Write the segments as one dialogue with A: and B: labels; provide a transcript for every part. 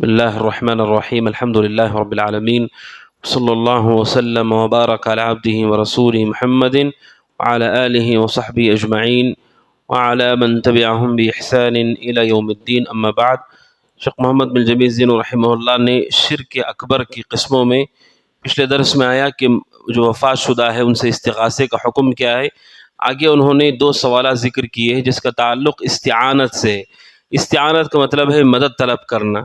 A: بسم اللہ الرحمن الرحیم الحمد للہ رب العالمین صلی اللہ وسلم وبارک علی عبدہ ورسولہ محمد وعلی آلہ وصحبہ اجمعین وعلی من تبعہم بإحسان الی یوم الدین اما بعد۔ شیخ محمد بن جمیل زین رحمہ اللہ نے شرک اکبر کی قسموں میں پچھلے درس میں آیا کہ جو وفات شدہ ہے ان سے استغاثے کا حکم کیا ہے۔ آگے انہوں نے دو سوالات ذکر کیے ہیں جس کا تعلق استعانت سے۔ استعانت کا مطلب ہے مدد طلب کرنا۔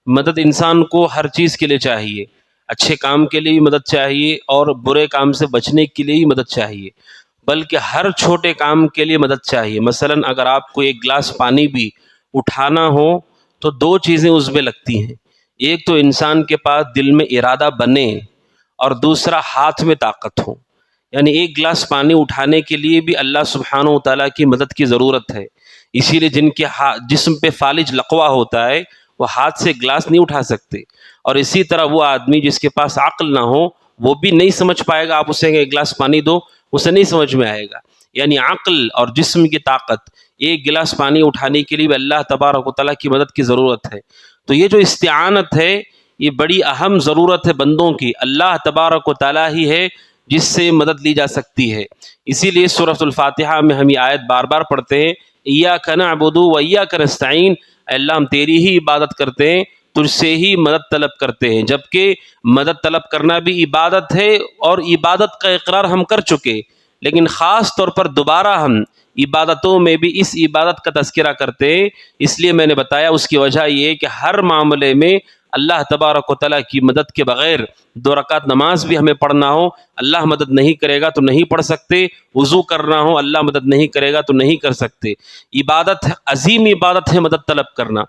A: مدد انسان کو ہر چیز کے لیے چاہیے، اچھے کام کے لیے بھی مدد چاہیے اور برے کام سے بچنے کے لیے بھی مدد چاہیے، بلکہ ہر چھوٹے کام کے لیے مدد چاہیے۔ مثلا اگر آپ کو ایک گلاس پانی بھی اٹھانا ہو تو دو چیزیں اس میں لگتی ہیں، ایک تو انسان کے پاس دل میں ارادہ بنے اور دوسرا ہاتھ میں طاقت ہو۔ یعنی ایک گلاس پانی اٹھانے کے لیے بھی اللہ سبحانہ و تعالیٰ کی مدد کی ضرورت ہے۔ اسی لیے جن کے جسم پہ فالج لقوہ ہوتا ہے وہ ہاتھ سے گلاس نہیں اٹھا سکتے، اور اسی طرح وہ آدمی جس کے پاس عقل نہ ہو وہ بھی نہیں سمجھ پائے گا، آپ اسے ایک گلاس پانی دو اسے نہیں سمجھ میں آئے گا۔ یعنی عقل اور جسم کی طاقت، ایک گلاس پانی اٹھانے کے لیے بھی اللہ تبارک و تعالیٰ کی مدد کی ضرورت ہے۔ تو یہ جو استعانت ہے یہ بڑی اہم ضرورت ہے بندوں کی، اللہ تبارک و تعالیٰ ہی ہے جس سے مدد لی جا سکتی ہے۔ اسی لیے سورۃ الفاتحہ میں ہم یہ آیت بار بار پڑھتے ہیں، ایاک نعبد و ایاک نستعین، اللہ ہم تیری ہی عبادت کرتے ہیں، تجھ سے ہی مدد طلب کرتے ہیں۔ جبکہ مدد طلب کرنا بھی عبادت ہے اور عبادت کا اقرار ہم کر چکے، لیکن خاص طور پر دوبارہ ہم عبادتوں میں بھی اس عبادت کا تذکرہ کرتے ہیں۔ اس لیے میں نے بتایا اس کی وجہ یہ ہے کہ ہر معاملے میں اللہ تبارک و تعالیٰ کی مدد کے بغیر، 2 رکعت نماز بھی ہمیں پڑھنا ہو اللہ مدد نہیں کرے گا تو نہیں پڑھ سکتے، وضو کرنا ہو اللہ مدد نہیں کرے گا تو نہیں کر سکتے۔ عبادت عظیم عبادت ہے مدد طلب کرنا۔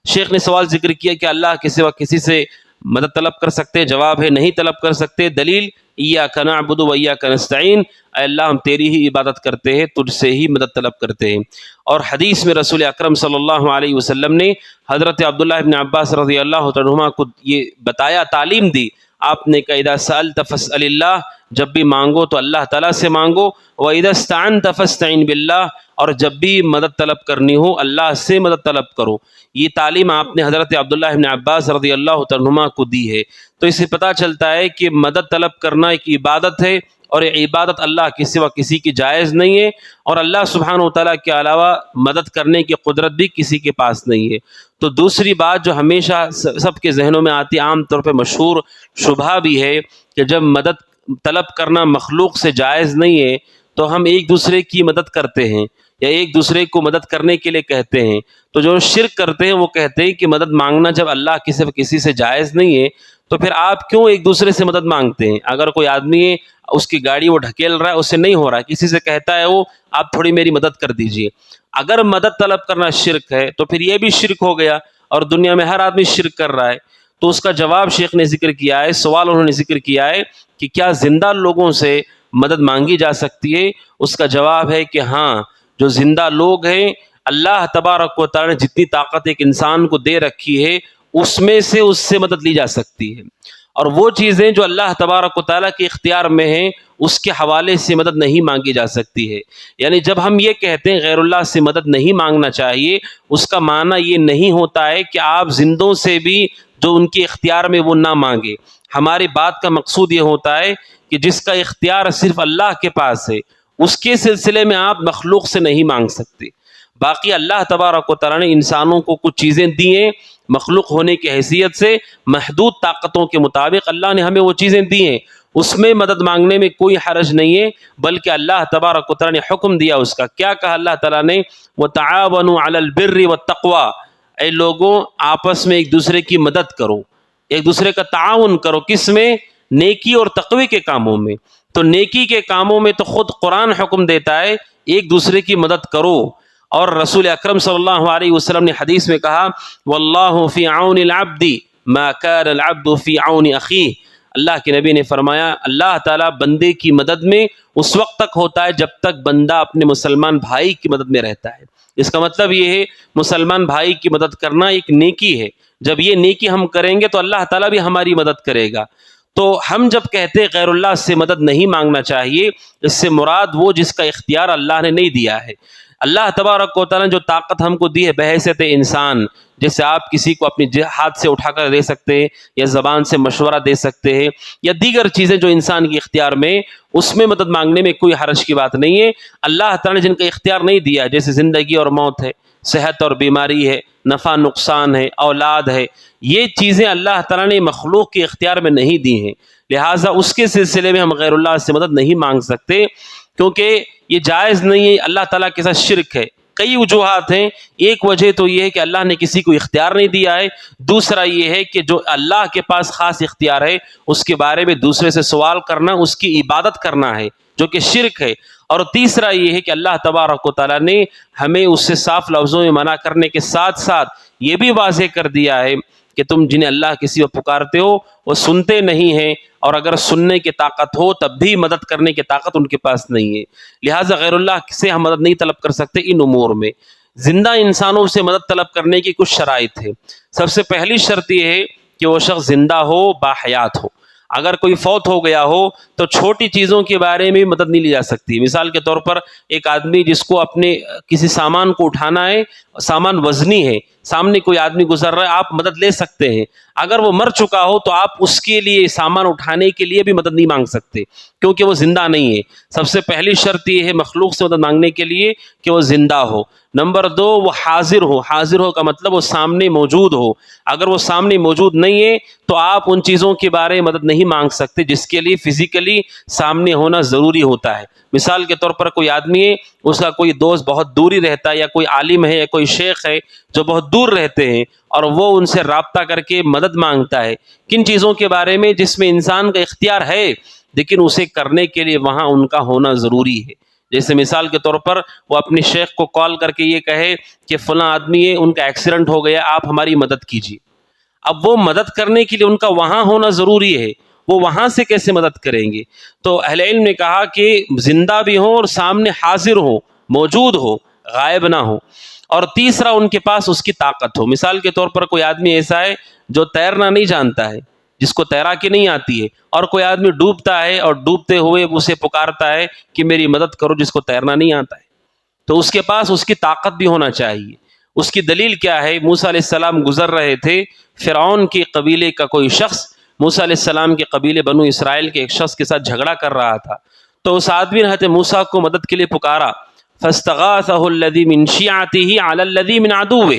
A: شیخ نے سوال ذکر کیا کہ اللہ کے سوا کسی سے مدد طلب کر سکتے؟ جواب ہے نہیں طلب کر سکتے۔ دلیل ایاک نعبد و ایاک نستعین، اے اللہ ہم تیری ہی عبادت کرتے ہیں، تجھ سے ہی مدد طلب کرتے ہیں۔ اور حدیث میں رسول اکرم صلی اللہ علیہ وسلم نے حضرت عبداللہ ابن عباس رضی اللہ عنہما کو یہ بتایا، تعلیم دی۔ آپ نے کہا اذا سألت فاسأل اللہ، جب بھی مانگو تو اللہ تعالیٰ سے مانگو، وَإِذَا اسْتَعَنْتَ فَاسْتَعِنْ بِاللَّهِ، اور جب بھی مدد طلب کرنی ہو اللہ سے مدد طلب کرو۔ یہ تعلیم آپ نے حضرت عبداللہ ابن عباس رضی اللہ عنہما کو دی ہے۔ تو اس سے پتہ چلتا ہے کہ مدد طلب کرنا ایک عبادت ہے، اور یہ عبادت اللہ کے سوا کسی کی جائز نہیں ہے، اور اللہ سبحانہ و تعالیٰ کے علاوہ مدد کرنے کی قدرت بھی کسی کے پاس نہیں ہے۔ تو دوسری بات جو ہمیشہ سب کے ذہنوں میں آتی، عام طور پہ مشہور شبہ بھی ہے کہ جب مدد طلب کرنا مخلوق سے جائز نہیں ہے تو ہم ایک دوسرے کی مدد کرتے ہیں یا ایک دوسرے کو مدد کرنے کے لیے کہتے ہیں۔ تو جو شرک کرتے ہیں وہ کہتے ہیں کہ مدد مانگنا جب اللہ کسی سے جائز نہیں ہے تو پھر آپ کیوں ایک دوسرے سے مدد مانگتے ہیں؟ اگر کوئی آدمی ہے اس کی گاڑی وہ ڈھکیل رہا ہے، اس سے نہیں ہو رہا، کسی سے کہتا ہے وہ آپ تھوڑی میری مدد کر دیجئے۔ اگر مدد طلب کرنا شرک ہے تو پھر یہ بھی شرک ہو گیا، اور دنیا میں ہر آدمی شرک کر رہا ہے۔ تو اس کا جواب شیخ نے ذکر کیا ہے، سوال انہوں نے ذکر کیا ہے کہ کیا زندہ لوگوں سے مدد مانگی جا سکتی ہے؟ اس کا جواب ہے کہ ہاں، جو زندہ لوگ ہیں اللہ تبارک و تعالی نے جتنی طاقت ایک انسان کو دے رکھی ہے اس میں سے اس سے مدد لی جا سکتی ہے، اور وہ چیزیں جو اللہ تبارک و تعالیٰ کے اختیار میں ہیں اس کے حوالے سے مدد نہیں مانگی جا سکتی ہے۔ یعنی جب ہم یہ کہتے ہیں غیر اللہ سے مدد نہیں مانگنا چاہیے، اس کا معنی یہ نہیں ہوتا ہے کہ آپ زندوں سے بھی جو ان کے اختیار میں وہ نہ مانگے۔ ہماری بات کا مقصود یہ ہوتا ہے کہ جس کا اختیار صرف اللہ کے پاس ہے اس کے سلسلے میں آپ مخلوق سے نہیں مانگ سکتے۔ باقی اللہ تبارک و تعالیٰ نے انسانوں کو کچھ چیزیں دی ہیں، مخلوق ہونے کی حیثیت سے محدود طاقتوں کے مطابق اللہ نے ہمیں وہ چیزیں دی ہیں، اس میں مدد مانگنے میں کوئی حرج نہیں ہے، بلکہ اللہ تبارک و تعالیٰ نے حکم دیا اس کا۔ کیا کہا اللہ تعالیٰ نے؟ وَتَعَاوَنُوا عَلَى الْبِرِّ وَالتَّقْوَى، اے لوگوں آپس میں ایک دوسرے کی مدد کرو، ایک دوسرے کا تعاون کرو، کس میں؟ نیکی اور تقوی کے کاموں میں۔ تو نیکی کے کاموں میں تو خود قرآن حکم دیتا ہے ایک دوسرے کی مدد کرو، اور رسول اکرم صلی اللہ علیہ وسلم نے حدیث میں کہا واللہ فی عون العبد ما کان العبد فی عون اخیہ، اللہ کے نبی نے فرمایا اللہ تعالیٰ بندے کی مدد میں اس وقت تک ہوتا ہے جب تک بندہ اپنے مسلمان بھائی کی مدد میں رہتا ہے۔ اس کا مطلب یہ ہے مسلمان بھائی کی مدد کرنا ایک نیکی ہے، جب یہ نیکی ہم کریں گے تو اللہ تعالیٰ بھی ہماری مدد کرے گا۔ تو ہم جب کہتے ہیں غیر اللہ سے مدد نہیں مانگنا چاہیے، اس سے مراد وہ جس کا اختیار اللہ نے نہیں دیا ہے۔ اللہ تبارک و تعالیٰ نے جو طاقت ہم کو دی ہے بحیثیت انسان، جیسے آپ کسی کو اپنی ہاتھ سے اٹھا کر دے سکتے ہیں، یا زبان سے مشورہ دے سکتے ہیں، یا دیگر چیزیں جو انسان کی اختیار میں، اس میں مدد مانگنے میں کوئی حرج کی بات نہیں ہے۔ اللہ تعالیٰ نے جن کا اختیار نہیں دیا، جیسے زندگی اور موت ہے، صحت اور بیماری ہے، نفع نقصان ہے، اولاد ہے، یہ چیزیں اللہ تعالیٰ نے مخلوق کے اختیار میں نہیں دی ہیں، لہٰذا اس کے سلسلے میں ہم غیر اللہ سے مدد نہیں مانگ سکتے، کیونکہ یہ جائز نہیں ہے، اللہ تعالیٰ کے ساتھ شرک ہے۔ کئی وجوہات ہیں، ایک وجہ تو یہ ہے کہ اللہ نے کسی کو اختیار نہیں دیا ہے، دوسرا یہ ہے کہ جو اللہ کے پاس خاص اختیار ہے اس کے بارے میں دوسرے سے سوال کرنا، اس کی عبادت کرنا ہے جو کہ شرک ہے، اور تیسرا یہ ہے کہ اللہ تبارک و تعالیٰ نے ہمیں اس سے صاف لفظوں میں منع کرنے کے ساتھ ساتھ یہ بھی واضح کر دیا ہے کہ تم جنہیں اللہ کے سوا پکارتے ہو وہ سنتے نہیں ہیں، اور اگر سننے کی طاقت ہو تب بھی مدد کرنے کی طاقت ان کے پاس نہیں ہے، لہٰذا غیر اللہ سے ہم مدد نہیں طلب کر سکتے ان امور میں۔ زندہ انسانوں سے مدد طلب کرنے کی کچھ شرائط ہے۔ سب سے پہلی شرط یہ ہے کہ وہ شخص زندہ ہو، باحیات ہو۔ اگر کوئی فوت ہو گیا ہو تو چھوٹی چیزوں کے بارے میں مدد نہیں لی جا سکتی۔ مثال کے طور پر ایک آدمی جس کو اپنے کسی سامان کو اٹھانا ہے، سامان وزنی ہے، سامنے کوئی آدمی گزر رہا ہے، آپ مدد لے سکتے ہیں۔ اگر وہ مر چکا ہو تو آپ اس کے لیے سامان اٹھانے کے لیے بھی مدد نہیں مانگ سکتے، کیونکہ وہ زندہ نہیں ہے۔ سب سے پہلی شرط یہ ہے مخلوق سے مدد مانگنے کے لیے کہ وہ زندہ ہو۔ نمبر 2، وہ حاضر ہو۔ حاضر ہو کا مطلب وہ سامنے موجود ہو۔ اگر وہ سامنے موجود نہیں ہے تو آپ ان چیزوں کے بارے میں مدد نہیں مانگ سکتے جس کے لیے فزیکلی سامنے ہونا ضروری ہوتا ہے۔ مثال کے طور پر کوئی آدمی ہے، اس کا کوئی دوست بہت دوری رہتا ہے، یا کوئی عالم ہے یا کوئی شیخ ہے جو بہت دور رہتے ہیں، اور وہ ان سے رابطہ کر کے مدد مانگتا ہے کن چیزوں کے بارے میں جس میں انسان کا اختیار ہے لیکن اسے کرنے کے لیے وہاں ان کا ہونا ضروری ہے۔ جیسے مثال کے طور پر وہ اپنے شیخ کو کال کر کے یہ کہے کہ فلاں آدمی ہے، ان کا ایکسیڈنٹ ہو گیا، آپ ہماری مدد کیجیے۔ اب وہ مدد کرنے کے لیے ان کا وہاں ہونا ضروری ہے، وہ وہاں سے کیسے مدد کریں گے؟ تو اہل علم نے کہا کہ زندہ بھی ہوں اور سامنے حاضر ہو، موجود ہو، غائب نہ ہو، اور تیسرا ان کے پاس اس کی طاقت ہو۔ مثال کے طور پر کوئی آدمی ایسا ہے جو تیرنا نہیں جانتا ہے، جس کو تیراکی نہیں آتی ہے، اور کوئی آدمی ڈوبتا ہے اور ڈوبتے ہوئے اسے پکارتا ہے کہ میری مدد کرو، جس کو تیرنا نہیں آتا ہے، تو اس کے پاس اس کی طاقت بھی ہونا چاہیے۔ اس کی دلیل کیا ہے؟ موسیٰ علیہ السلام گزر رہے تھے، فرعون کے قبیلے کا کوئی شخص موسیٰ علیہ السلام کے قبیلے بنو اسرائیل کے ایک شخص کے ساتھ جھگڑا کر رہا تھا، تو اس آدمی نے حضرت موسیٰ کو مدد کے لیے پکارا، فاستغاثه الذي من شيعته على الذي من عدوه۔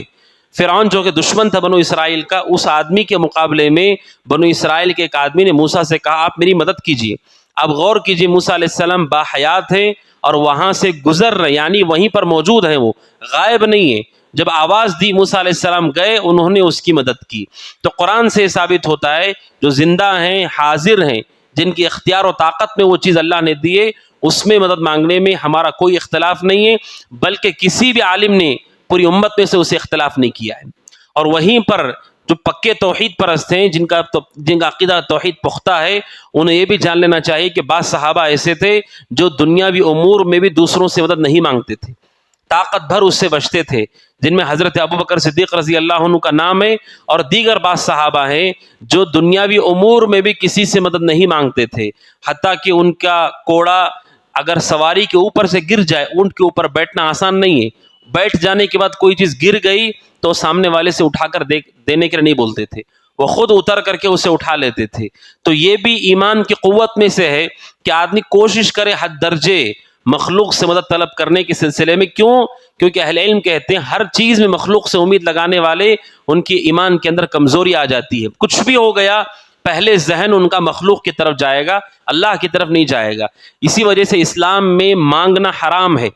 A: فرعون جو کہ دشمن تھا بنو اسرائیل کا، اس آدمی کے مقابلے میں بنو اسرائیل کے ایک آدمی نے موسیٰ سے کہا آپ میری مدد کیجیے۔ اب غور کیجیے، موسیٰ علیہ السلام باحیات ہیں اور وہاں سے گزر رہے، یعنی وہیں پر موجود ہیں، وہ غائب نہیں ہیں۔ جب آواز دی موسیٰ علیہ السلام گئے، انہوں نے اس کی مدد کی۔ تو قرآن سے ثابت ہوتا ہے جو زندہ ہیں، حاضر ہیں، جن کی اختیار و طاقت میں وہ چیز اللہ نے دیے، اس میں مدد مانگنے میں ہمارا کوئی اختلاف نہیں ہے، بلکہ کسی بھی عالم نے پوری امت میں سے اسے اختلاف نہیں کیا ہے۔ اور وہیں پر جو پکے توحید پرست ہیں، جن کا عقیدہ توحید پختہ ہے، انہیں یہ بھی جان لینا چاہیے کہ بعض صحابہ ایسے تھے جو دنیاوی امور میں بھی دوسروں سے مدد نہیں مانگتے تھے، طاقت بھر اس سے بچتے تھے، جن میں حضرت ابوبکر صدیق رضی اللہ عنہ کا نام ہے، اور دیگر بعض صحابہ ہیں جو دنیاوی امور میں بھی کسی سے مدد نہیں مانگتے تھے، حتیٰ کہ ان کا کوڑا اگر سواری کے اوپر سے گر جائے، اونٹ کے اوپر بیٹھنا آسان نہیں ہے، بیٹھ جانے کے بعد کوئی چیز گر گئی تو سامنے والے سے اٹھا کر دینے کے لیے نہیں بولتے تھے، وہ خود اتر کر کے اسے اٹھا لیتے تھے۔ تو یہ بھی ایمان کی قوت میں سے ہے کہ آدمی کوشش کرے حد درجے مخلوق سے مدد طلب کرنے کے سلسلے میں۔ کیوں؟ کیونکہ اہل علم کہتے ہیں ہر چیز میں مخلوق سے امید لگانے والے ان کی ایمان کے اندر کمزوری آ جاتی ہے، کچھ بھی ہو گیا پہلے ذہن ان کا مخلوق کی طرف جائے گا، اللہ کی طرف نہیں جائے گا۔ اسی وجہ سے اسلام میں مانگنا حرام ہے۔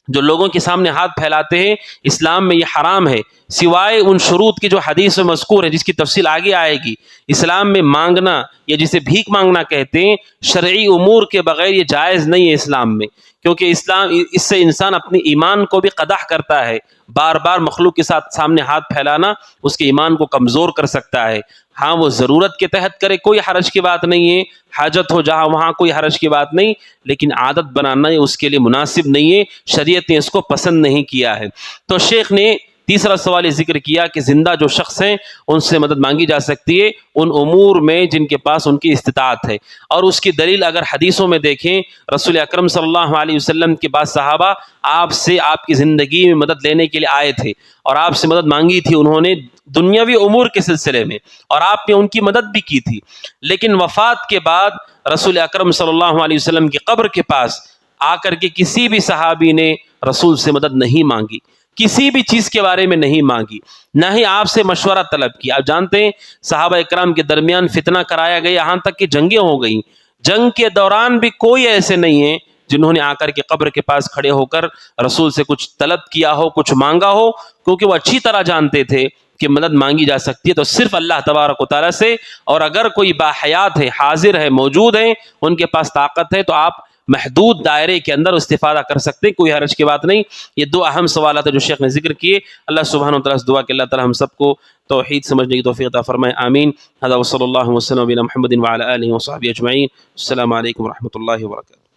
A: جو لوگوں کے سامنے ہاتھ پھیلاتے ہیں، اسلام میں یہ حرام ہے، سوائے ان شروط کی جو حدیث میں مذکور ہے، جس کی تفصیل آگے آئے گی۔ اسلام میں مانگنا یا جسے بھیک مانگنا کہتے ہیں، شرعی امور کے بغیر یہ جائز نہیں ہے اسلام میں، کیونکہ اسلام اس سے انسان اپنی ایمان کو بھی قدح کرتا ہے۔ بار بار مخلوق کے ساتھ سامنے ہاتھ پھیلانا اس کے ایمان کو کمزور کر سکتا ہے۔ ہاں وہ ضرورت کے تحت کرے، کوئی حرج کی بات نہیں ہے، حاجت ہو جہاں وہاں کوئی حرج کی بات نہیں، لیکن عادت بنانا اس کے لیے مناسب نہیں ہے، شریعت نے اس کو پسند نہیں کیا ہے۔ تو شیخ نے تیسرا سوال یہ ذکر کیا کہ زندہ جو شخص ہیں ان سے مدد مانگی جا سکتی ہے ان امور میں جن کے پاس ان کی استطاعت ہے، اور اس کی دلیل اگر حدیثوں میں دیکھیں، رسول اکرم صلی اللہ علیہ وسلم کے بعد صحابہ آپ سے آپ کی زندگی میں مدد لینے کے لیے آئے تھے اور آپ سے مدد مانگی تھی، انہوں نے دنیاوی امور کے سلسلے میں، اور آپ نے ان کی مدد بھی کی تھی، لیکن وفات کے بعد رسول اکرم صلی اللہ علیہ وسلم کی قبر کے پاس آ کر کے کسی بھی صحابی نے رسول سے مدد نہیں مانگی، کسی بھی چیز کے بارے میں نہیں مانگی، نہ ہی آپ سے مشورہ طلب کیا۔ آپ جانتے ہیں صحابہ اکرام کے درمیان فتنہ کرایا گیا، یہاں تک کہ جنگیں ہو گئیں، جنگ کے دوران بھی کوئی ایسے نہیں ہیں جنہوں نے آ کر کے قبر کے پاس کھڑے ہو کر رسول سے کچھ طلب کیا ہو، کچھ مانگا ہو، کیونکہ وہ اچھی طرح جانتے تھے کہ مدد مانگی جا سکتی ہے تو صرف اللہ تبارک و تعالیٰ سے، اور اگر کوئی باحیات ہے، حاضر ہے، موجود ہیں، ان کے پاس طاقت ہے تو آپ محدود دائرے کے اندر استفادہ کر سکتے ہیں، کوئی حرج کی بات نہیں۔ یہ دو اہم سوالات ہیں جو شیخ نے ذکر کیے، اللہ سبحانہ و تعالیٰ سے دعا کہ اللہ تعالیٰ ہم سب کو توحید سمجھنے کی توفیق عطا فرمائے، آمین۔ هذا وصلی اللہ وسلم علی محمد وعلی آلہ وصحبہ اجمعین۔ السلام علیکم ورحمۃ اللہ وبرکاتہ۔